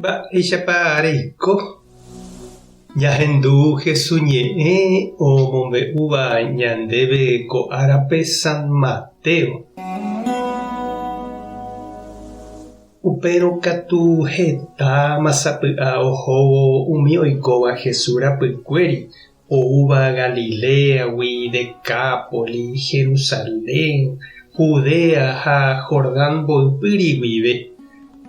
Mba'éichapa reiko. Ñahendu Jesús ñe'ẽ omombe'úva ñandéve ko árape San Mateo. Upérõ katu heta masapy'a ohóvo umi oikóva Jesús rapykuéri oúva Galileagui, Decápoli, Jerusalén, Judea ha Jordán mboypýri guive.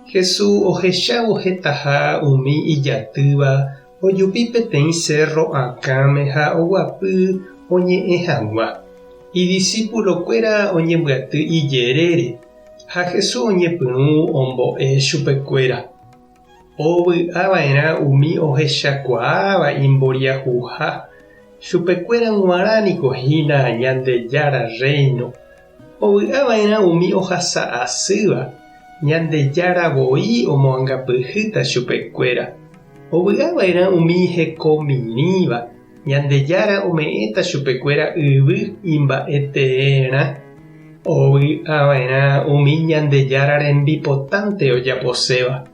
Jesús ohechávo hetaha umi ijatýva ojupi peteĩ cerro akãme ha oguapy oñe'ẽ hag̃ua. Idiscípulokuéra oñembyatý ijerére ha Jesús oñepyrũ ombo'e chupekuéra. Ovy'ava'erã umi ohechakuaáva imboriahuha. Chupekuéra g̃uarãniko hína Ñandejára Reino. Ovy'ava'erã umi ohasa asýva. Ñandejára voi omoangapyhýta chupekuéra. Ovy'ava'erã umi hekomirĩva. Ñandejára ome'ẽta chupekuéra yvy imba'eteerã. Ovy'ava'erã umi Ñandejára rembipotãnte ojaposéva.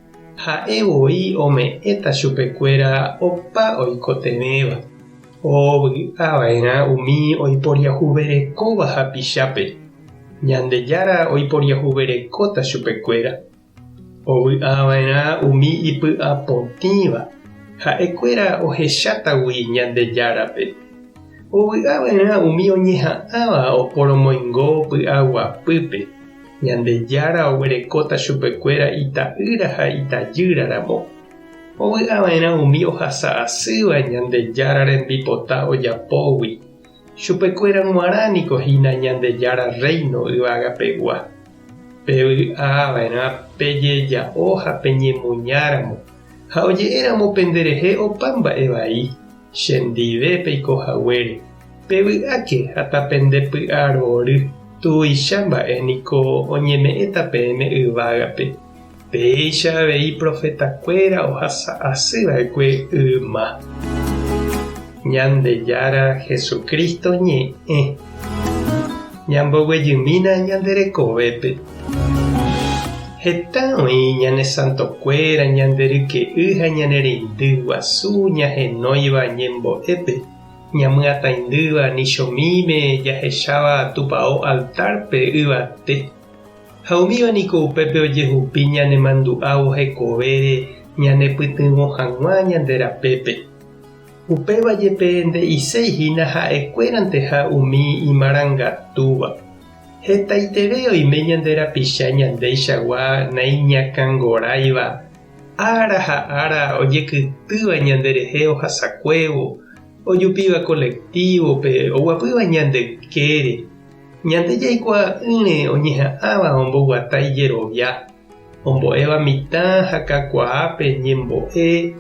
Ha'evoi ome'ẽta chupekuéra opa oikotevéva. Ovy'ava'erã umi oiporiahuverekóva hapichápe. Ñandejára oiporiahuverekóta chupekuéra. Ovy'ava'erã umi ipy'apotĩva. Ha'ekuéra ohechátagui Ñandejárape. Ovy'ava'erã umi oñeha'ãva oporomoingo py'aguapýpe. Ñandejára oguerekóta chupekuéra ita'ýra ha itajýraramo. Ovy'ava'erã umi ohasa asýva Ñandejára rembipota ojapógui. Chupekuéra g̃uarãniko hína Ñandejára Reino yvagapegua. Pevy'ava'erã pejeja'o ha peñemuñáramo. Ha oje'éramo penderehe opa mba'e vai. Chendive peikohaguére. Pevy'áke ha tapendepy'arory. Tuicha mba'éniko oñeme'ẽta peẽme yvágape. Péicha avei profetakuéra ohasa asýva'ekue yma. Ñandejára Jesucristo ñe'ẽ. Ñamboguejymína ñanderekovépe. Heta oĩ ñane santokuéra ñanderyke'y ha ñanereindy guasu ñahenóiva ñembo'épe. Ñamyatãindýva nichomíme jahecháva tupão altárpe yvate. Ha umívaniko upépe ojehupi ñanemandu'ávo hekovére ñanepytyvõ hag̃ua ñanderapépe. Upévajepe nde'iséihína ha'ekuérante ha umi imarangatúva. Hetaiterei oime ñanderapicha ñandéichagua naiñakãngoráiva. Ára ha ára ojekytýva ñanderehe ohasakuévo. Ojupíva kolektívope oguapýva ñandekére. Ñande jaikuaa'ỹre oñeha'ãva omboguata ijerovia. Ombo'éva mitã ha kakuaápe ñembo'e.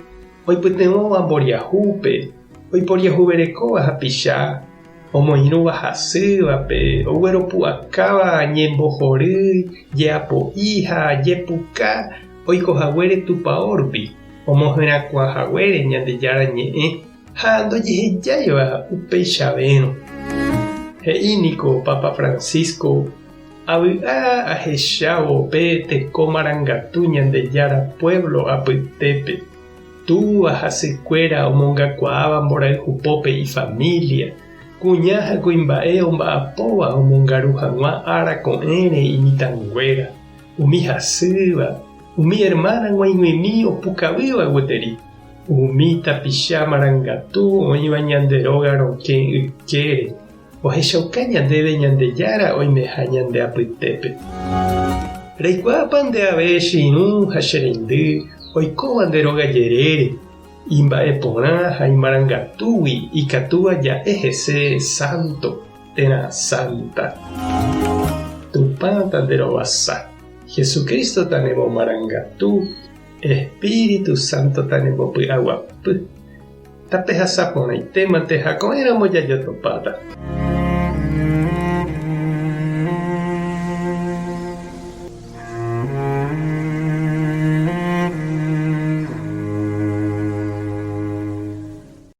Oipytyvõva mboriahúpe. Oiporiahuverekóva hapicha. Omoirũva hasývape. Ogueropu'akáva ñembohory, jeapo'i ha jepuka oikohaguére tupão rupi. Omoherakuãhaguére Ñandejára ñe'ẽ. Ha ndojehejáiva upéichavérõ. He'íniko Papa Francisco avy'a ahechávo pe teko marangatu Ñandejára pueblo apytépe. Túva hasykuéra omongakuaáva mborayhupópe ifamilia. Kuña ha kuimba'e omba'apóva omongaru hag̃ua ára ko'ẽre imitãnguéra. Umi hasýva. Umi hermana g̃uaig̃uimi opukavýva gueteri. Umi tapicha marangatu oĩva ñanderóga rokẽ ykére. Ohechauka ñandéve Ñandejára oimeha ñande apytépe. Reikuaápa ndeave chirũ ha chereindy oikóva nde róga jerére. Imba'e porã ha imarangatúgui ikatúva ja'e hese santo, térã santa. Tupãta nde rovasa. Jesucristo tanembomarangatu. Espíritu Santo tanembopy'aguapy. Tapehasaporãitémante ha ko'ẽramo jajotopáta.